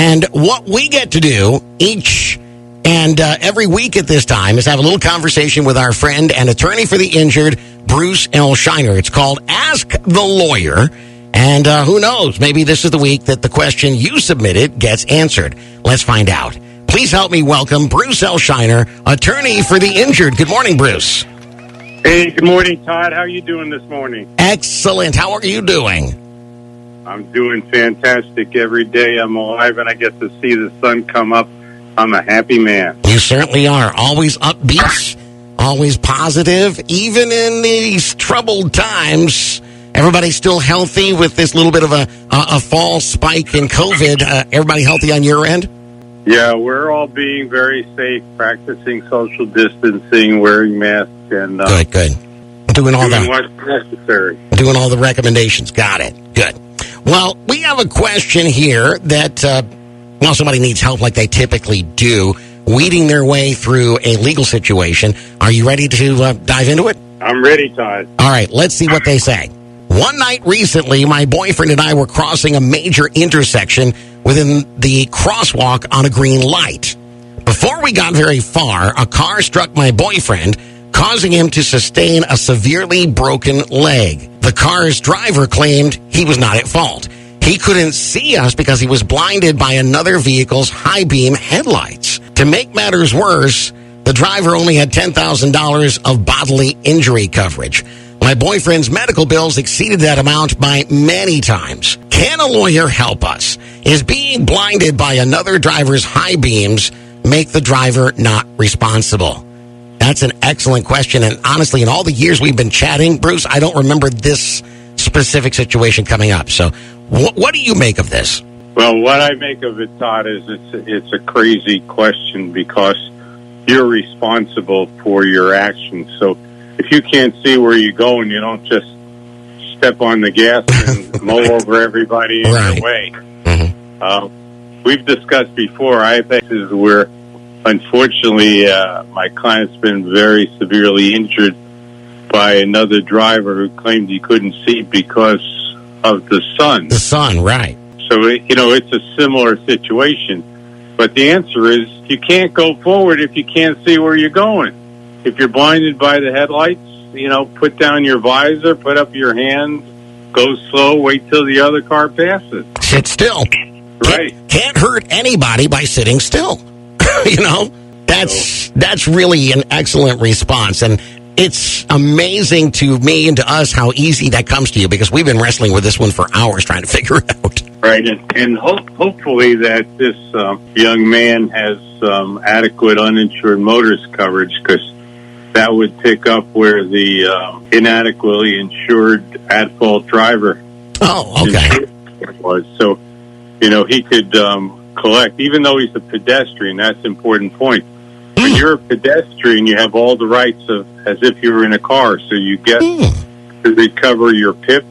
And what we get to do each and every week at this time is have a little conversation with our friend and attorney for the injured, Bruce L. Scheiner. It's called Ask the Lawyer. And who knows, maybe this is the week that the question you submitted gets answered. Let's find out. Please help me welcome Bruce L. Scheiner, attorney for the injured. Good morning, Bruce. Hey, good morning, Todd. How are you doing this morning? Excellent. How are you doing? I'm doing fantastic. Every day I'm alive and I get to see the sun come up. I'm a happy man. You certainly are. Always upbeat, always positive. Even in these troubled times, everybody's still healthy with this little bit of a fall spike in COVID. Everybody healthy on your end? Yeah, we're all being very safe, practicing social distancing, wearing masks, and good. Doing what's necessary. Doing all the recommendations. Got it. Good. Well, we have a question here that, somebody needs help like they typically do, weeding their way through a legal situation. Are you ready to dive into it? I'm ready, Todd. All right, let's see what they say. One night recently, my boyfriend and I were crossing a major intersection within the crosswalk on a green light. Before we got very far, a car struck my boyfriend, causing him to sustain a severely broken leg. The car's driver claimed he was not at fault. He couldn't see us because he was blinded by another vehicle's high-beam headlights. To make matters worse, the driver only had $10,000 of bodily injury coverage. My boyfriend's medical bills exceeded that amount by many times. Can a lawyer help us? Is being blinded by another driver's high beams make the driver not responsible? That's an excellent question. And honestly, in all the years we've been chatting, Bruce, I don't remember this specific situation coming up. So what do you make of this? Well, what I make of it, Todd, is it's a crazy question because you're responsible for your actions. So if you can't see where you're going, you don't just step on the gas and mow over everybody in your way. Mm-hmm. We've discussed before, I think this is where, unfortunately, my client's been very severely injured by another driver who claimed he couldn't see because of the sun. The sun, right. So, it's a similar situation. But the answer is you can't go forward if you can't see where you're going. If you're blinded by the headlights, put down your visor, put up your hands, go slow, wait till the other car passes. Sit still. Right. Can't hurt anybody by sitting still. That's really an excellent response. And it's amazing to me and to us how easy that comes to you because we've been wrestling with this one for hours trying to figure it out. Right. And hopefully that this young man has adequate uninsured motorist coverage because that would pick up where the inadequately insured at-fault driver was. So, he could collect, even though he's a pedestrian, that's an important point. When you're a pedestrian, you have all the rights as if you were in a car. So you get to recover your PIP,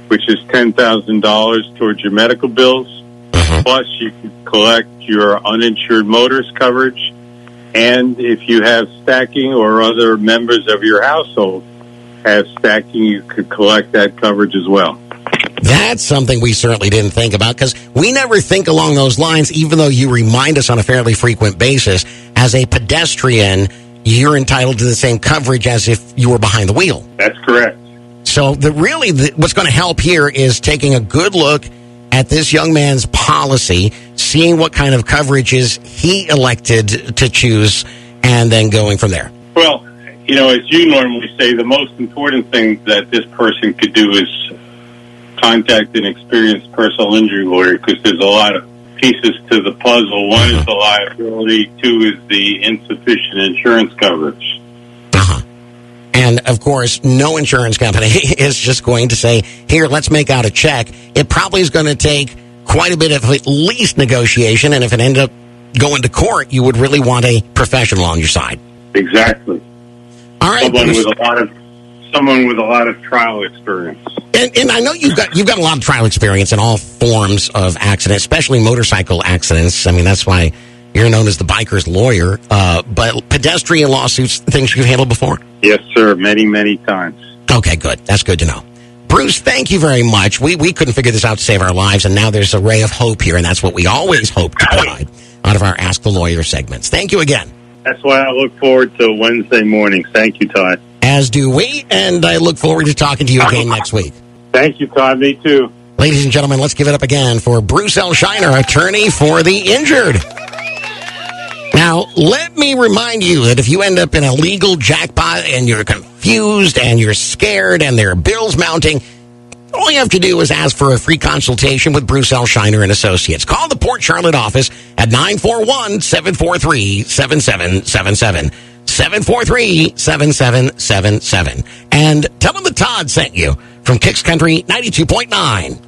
which is $10,000 towards your medical bills. Plus, you can collect your uninsured motorist coverage. And if you have stacking or other members of your household have stacking, you could collect that coverage as well. That's something we certainly didn't think about because we never think along those lines, even though you remind us on a fairly frequent basis. As a pedestrian, you're entitled to the same coverage as if you were behind the wheel. That's correct. So what's going to help here is taking a good look at this young man's policy, seeing what kind of coverages he elected to choose, and then going from there. Well, as you normally say, the most important thing that this person could do is contact an experienced personal injury lawyer because there's a lot of pieces to the puzzle. One is the liability, two is the insufficient insurance coverage. And, of course, no insurance company is just going to say, here, let's make out a check. It probably is going to take quite a bit of at least negotiation, and if it ended up going to court, you would really want a professional on your side. Exactly. All right. Someone with a lot of trial experience. And I know you've got a lot of trial experience in all forms of accidents, especially motorcycle accidents. I mean, that's why you're known as the biker's lawyer. But pedestrian lawsuits, things you've handled before? Yes, sir. Many, many times. Okay, good. That's good to know. Bruce Bruce, thank you very much. We couldn't figure this out to save our lives, and now there's a ray of hope here, and that's what we always hope to provide out of our Ask the Lawyer segments. Thank you again. That's why I look forward to Wednesday mornings. Thank you, Todd. As do we, and I look forward to talking to you again next week. Thank you, Todd. Me too. Ladies and gentlemen, let's give it up again for Bruce L. Scheiner, attorney for the injured. Now, let me remind you that if you end up in a legal jackpot and you're confused and you're scared and there are bills mounting, all you have to do is ask for a free consultation with Bruce L. Scheiner and Associates. Call the Port Charlotte office at 941-743-7777. 743-7777. And tell them that Todd sent you from Kicks Country 92.9.